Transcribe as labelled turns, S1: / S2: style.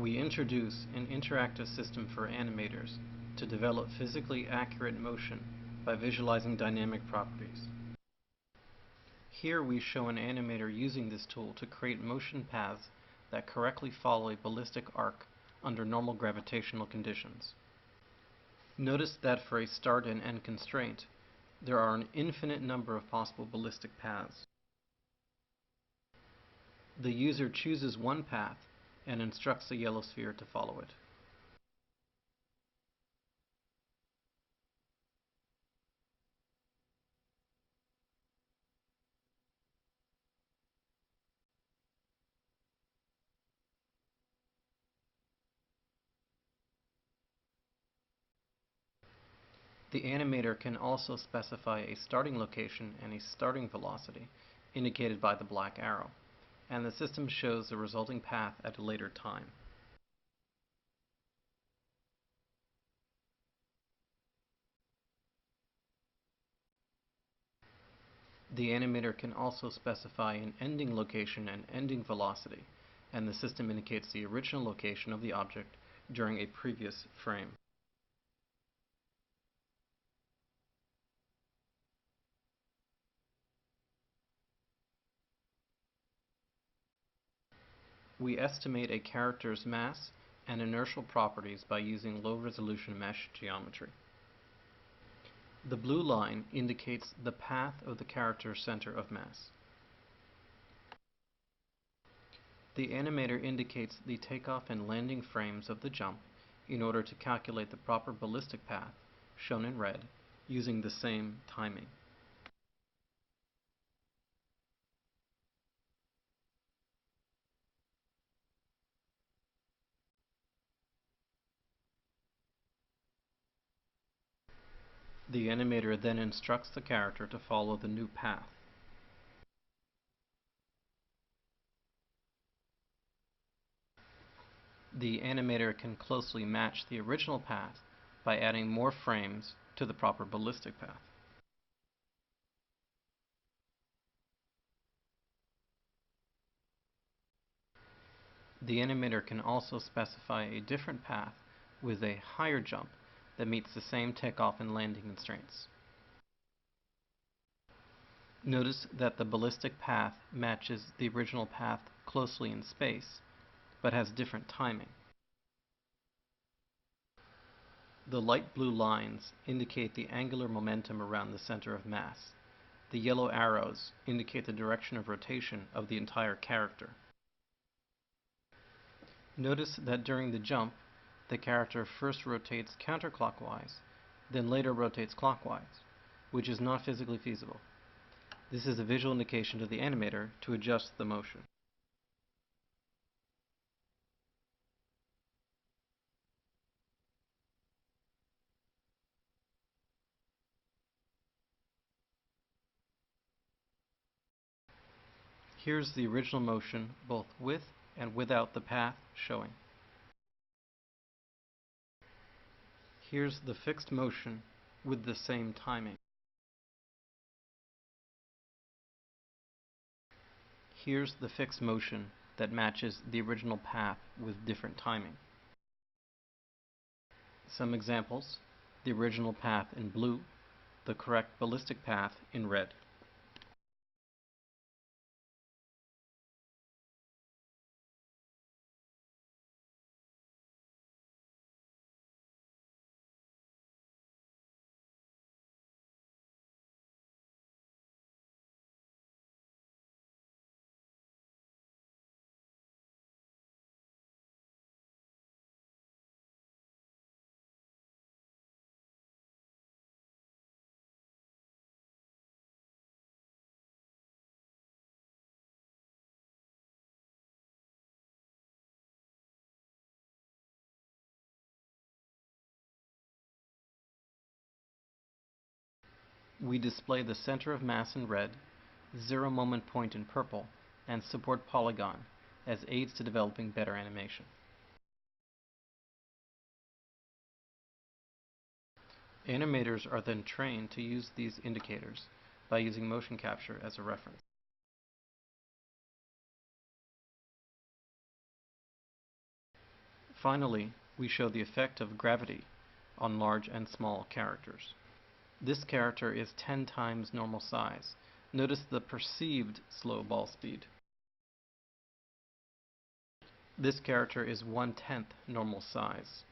S1: We introduce an interactive system for animators to develop physically accurate motion by visualizing dynamic properties. Here we show an animator using this tool to create motion paths that correctly follow a ballistic arc under normal gravitational conditions. Notice that for a start and end constraint, there are an infinite number of possible ballistic paths. The user chooses one path and instructs the yellow sphere to follow it. The animator can also specify a starting location and a starting velocity, indicated by the black arrow, and the system shows the resulting path at a later time. The animator can also specify an ending location and ending velocity, and the system indicates the original location of the object during a previous frame. We estimate a character's mass and inertial properties by using low-resolution mesh geometry. The blue line indicates the path of the character's center of mass. The animator indicates the takeoff and landing frames of the jump in order to calculate the proper ballistic path, shown in red, using the same timing. The animator then instructs the character to follow the new path. The animator can closely match the original path by adding more frames to the proper ballistic path. The animator can also specify a different path with a higher jump that meets the same takeoff and landing constraints. Notice that the ballistic path matches the original path closely in space, but has different timing. The light blue lines indicate the angular momentum around the center of mass. The yellow arrows indicate the direction of rotation of the entire character. Notice that during the jump, the character first rotates counterclockwise, then later rotates clockwise, which is not physically feasible. This is a visual indication to the animator to adjust the motion. Here's the original motion, both with and without the path showing. Here's the fixed motion with the same timing. Here's the fixed motion that matches the original path with different timing. Some examples: the original path in blue, the correct ballistic path in red. We display the center of mass in red, zero moment point in purple, and support polygon as aids to developing better animation. Animators are then trained to use these indicators by using motion capture as a reference. Finally, we show the effect of gravity on large and small characters. This character is 10 times normal size. Notice the perceived slow ball speed. This character is 1/10 normal size.